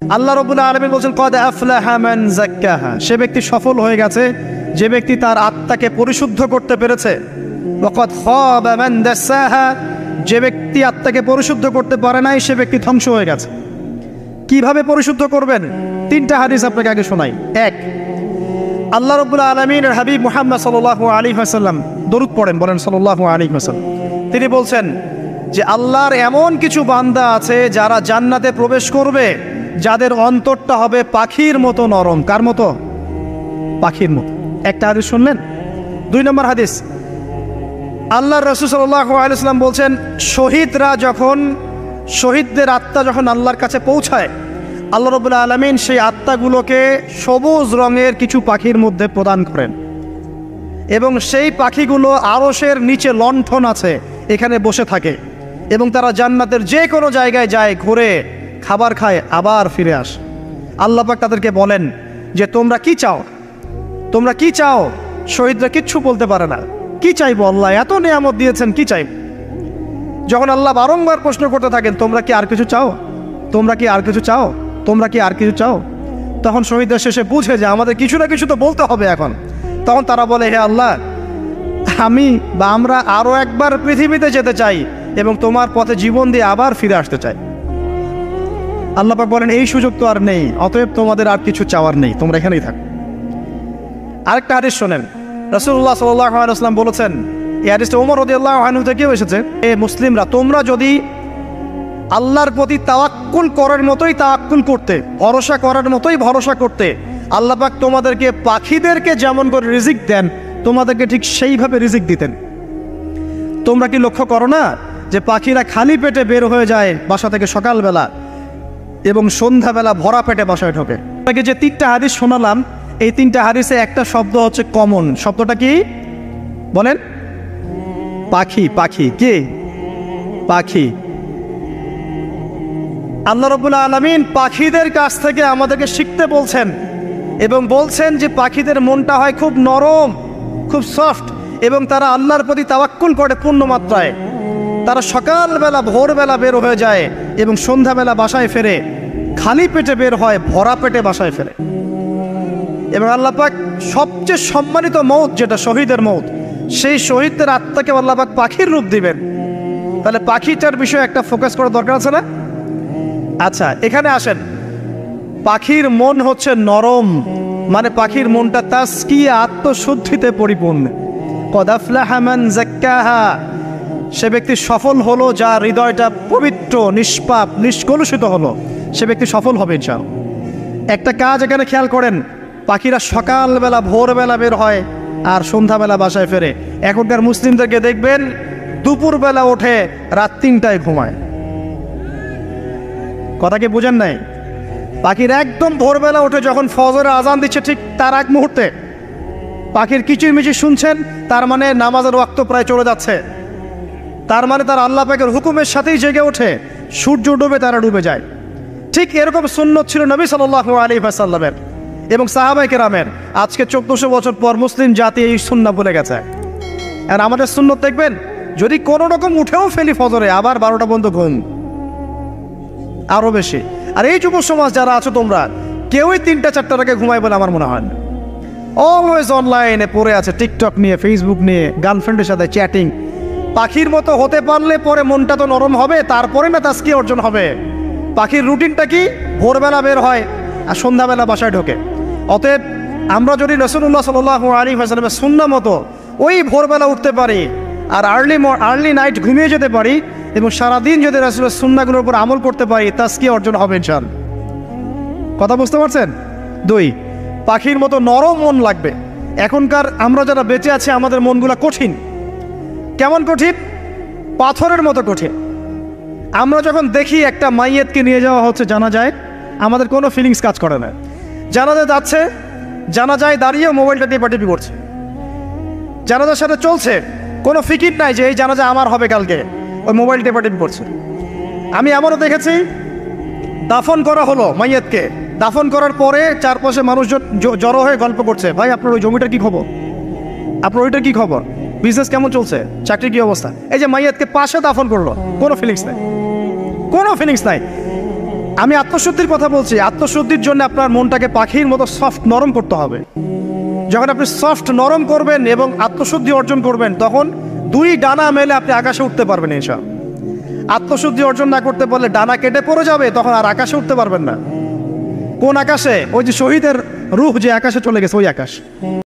আল্লাহ রাব্বুল আলামিন বলেন কদ আফলাহা মান যাক্কাহা, সে ব্যক্তি সফল হয়ে গেছে যে ব্যক্তি তার আত্মাকে পরিশুদ্ধ করতে পেরেছে। ওয়া কদ খাবা মান দাসাহা, যে ব্যক্তি আত্মাকে পরিশুদ্ধ করতে পারে নাই সে ব্যক্তি ধ্বংস হয়ে গেছে। কিভাবে পরিশুদ্ধ করবেন? তিনটা হাদিস আপনাকে আগে শোনাই। এক, আল্লাহ রাব্বুল আলামিনের হাবিব মুহাম্মদ সাল্লাল্লাহু আলাইহি ওয়াসাল্লাম দরুদ পড়েন, বলেন সাল্লাল্লাহু আলাইহি ওয়াসাল্লাম। তিনি বলছেন যে আল্লাহর এমন কিছু বান্দা আছে যারা জান্নাতে প্রবেশ করবে যাদের অন্তরটা হবে পাখির মতো নরম। কার মতো? পাখির মতো। একটা হাদিস শুনলেন। দুই নম্বর হাদিস, আল্লাহর রাসূল সাল্লাল্লাহু আলাইহি ওয়াসাল্লাম বলছেন শহীদদের আত্মা যখন আল্লাহর কাছে পৌঁছায়, আল্লাহ রাব্বুল আলামিন সেই আত্মাগুলোকে সবুজ রঙের কিছু পাখির মধ্যে প্রদান করেন এবং সেই পাখিগুলো আরশের নিচে লণ্ঠন আছে এখানে বসে থাকে এবং তারা জান্নাতের যে কোনো জায়গায় যায়, ঘুরে খাবার খায়, আবার ফিরে আসে। আল্লাহ পাক তাদেরকে বলেন যে তোমরা কি চাও, তোমরা কি চাও? শহীদরা কিচ্ছু বলতে পারে না। কি চাইবো আল্লাহ, এত নিয়ামত দিয়েছেন, কি চাইব? যখন আল্লাহ বারংবার প্রশ্ন করতে থাকেন তোমরা কি আর কিছু চাও, তোমরা কি আর কিছু চাও, তোমরা কি আর কিছু চাও, তখন শহীদরা শেষে বুঝে যে আমাদের কিছু না কিছু তো বলতে হবে এখন। তখন তারা বলে হে আল্লাহ, আমরা আরো একবার পৃথিবীতে যেতে চাই এবং তোমার পথে জীবন দিয়ে আবার ফিরে আসতে চাই। আল্লাহ পাক বলেন এই সুযোগ তো আর নেই, অতএব তোমাদের আর কিছু চাওয়ার নেই, তোমরা এখানেই থাকো। আরেকটা হাদিস শোনেন, রাসূলুল্লাহ সাল্লাল্লাহু আলাইহি ওয়াসাল্লাম বলেছেন, এই হাদিসটা ওমর রাদিয়াল্লাহু আনহু থেকে এসেছে, এ মুসলিমরা তোমরা যদি আল্লাহর প্রতি তাওয়াক্কুল করার মতোই তাওয়াক্কুল করতে, ভরসা করার মতোই ভরসা করতে, আল্লাহ পাক তোমাদেরকে পাখিদেরকে যেমন করে রিজিক দেন তোমাদেরকে ঠিক সেইভাবে রিজিক দিতেন। তোমরা কি লক্ষ্য করো না যে পাখিরা খালি পেটে বের হয়ে যায় বাসা থেকে সকালবেলা এবং সন্ধ্যাবেলা ভরা পেটে বাসায় ঢোকে? আপনাকে যে তিনটা হাদিস শোনালাম এই তিনটা হাদিসে একটা শব্দ হচ্ছে কমন। শব্দটা কি বলেন? পাখি। পাখি কি? পাখি। আল্লাহ রাব্বুল আলামিন পাখিদের কাছ থেকে আমাদেরকে শিখতে বলছেন এবং বলছেন যে পাখিদের মনটা হয় খুব নরম, খুব সফট এবং তারা আল্লাহর প্রতি তাওয়াক্কুল করে পূর্ণ মাত্রায়। তারা সকালবেলা ভোরবেলা বের হয়ে যায় এবং সন্ধ্যাবেলা বাসায় ফেরে, খালি পেটে বের হয়, ভরা পেটে বাসায় ফেরে। এবং আল্লাহ পাক সবচেয়ে সম্মানিত মৌত যেটা শহীদের মৌত, সেই শহীদদের আত্মাকে আল্লাহ পাক পাখির রূপ দিবেন। তাহলে পাখিটার বিষয়ে একটা ফোকাস করার দরকার আছে না? আচ্ছা, এখানে আসেন। পাখির মন হচ্ছে নরম, মানে পাখির মনটা তাসকিয়া, আত্মশুদ্ধিতে পরিপূর্ণ। কদ আফলাহা মান যাক্কাহা, সে ব্যক্তি সফল হলো যার হৃদয়টা পবিত্র, নিষ্পাপ, নিষ্কলুষিত হলো, সে ব্যক্তি সফল হবে ইনশাআল্লাহ। একটা কাজ এখানে খেয়াল করেন, পাখিরা সকালবেলা ভোরবেলা বের হয় আর সন্ধ্যাবেলা বাসায় ফেরে। এখনকার মুসলিমদেরকে দেখবেন দুপুরবেলা ওঠে, রাত 3টায় ঘুমায়। কথা কি বুঝেন নাই? পাখির একদম ভোরবেলা ওঠে, যখন ফজরের আজান দিচ্ছে ঠিক তার এক মুহূর্তে পাখির কিচিরমিচির শুনছেন, তার মানে নামাজের ওয়াক্ত প্রায় চলে যাচ্ছে, তার মানে তার আল্লাহ পাকের হুকুমের সাথেই জেগে ওঠে, সূর্য ডুবে তারা ডুবে যায়। ঠিক এরকম সুন্নত ছিল নবী সাল্লাল্লাহু আলাইহি ওয়াসাল্লামের এবং সাহাবায়ে কেরামের। আজকে 1400 বছর পর মুসলিম জাতি এই সুন্নাহ ভুলে গেছে। আর আমাদের সুন্নত দেখবেন, যদি কোনো রকম উঠেও ফেলি ফজরে, আবার 12টা পর্যন্ত ঘুম, আরো বেশি। আর এই যুব সমাজ যারা আছো তোমরা কেউই 3টা-4টার আগে ঘুমায় বলে আমার মনে হয় না। অলওয়েজ অনলাইনে পড়ে আছে, টিকটক নিয়ে, ফেসবুক নিয়ে, গার্লফ্রেন্ডের সাথে চ্যাটিং। পাখির মতো হতে পারলে পরে মনটা তো নরম হবে, তারপরে না তাসকিয়া অর্জন হবে। পাখির রুটিনটা কি? ভোরবেলা বের হয় আর সন্ধ্যাবেলা বাসায় ঢোকে। অতএব আমরা যদি রাসূলুল্লাহ সাল্লাল্লাহু আলাইহি ওয়াসাল্লামের সুন্নাহ মতো ওই ভোরবেলা উঠতে পারি আর আর্লি নাইট ঘুমিয়ে যেতে পারি এবং সারাদিন যদি রাসূলের সুন্নাহগুলোর উপর আমল করতে পারি, তাসকিয়া অর্জন হবে ইনশাআল্লাহ। কথা বুঝতে পারছেন? 2, পাখির মতো নরম মন লাগবে। এখনকার আমরা যারা বেঁচে আছি আমাদের মনগুলা কঠিন। কেমন কঠিন? পাথরের মতো কঠিন। আমরা যখন দেখি একটা মাইয়েতকে নিয়ে যাওয়া হচ্ছে জানাজায়, আমাদের কোনো ফিলিংস কাজ করে না। জানাজা যাচ্ছে, জানাজায় দাঁড়িয়ে মোবাইলটা টিপাটিপি করছে, জানাজার সাথে চলছে, কোনো ফিকির নাই যে এই জানাজা আমার হবে কালকে, ওই মোবাইল টিপাটিপি করছে। আমি এমনও দেখেছি, দাফন করা হলো মাইয়েতকে, দাফন করার পরে চারপাশে মানুষজন জড়ো হয়ে গল্প করছে, ভাই আপনার ওই জমিটার কি খবর, আপনার ওইটার কি খবর, বিজনেস কেমন চলছে, চাকরির কি অবস্থা। এই যে মাইয়াতকে পাশে দাফন করলো, কোনো ফিলিংস নাই, কোনো ফিলিংস নাই। আমি আত্মশুদ্ধির কথা বলছি। আত্মশুদ্ধির জন্য আপনার মনটাকে পাখির মতো সফট নরম করতে হবে। যখন আপনি সফট নরম করবেন এবং আত্মশুদ্ধি অর্জন করবেন, তখন দুই ডানা মেলে আপনি আকাশে উঠতে পারবেন ইনশাআল্লাহ। আত্মশুদ্ধি অর্জন না করতে পারলে ডানা কেটে পড়ে যাবে, তখন আর আকাশে উঠতে পারবেন না। কোন আকাশে? ওই যে শহীদের রূহ যে আকাশে চলে গেছে, ওই আকাশ।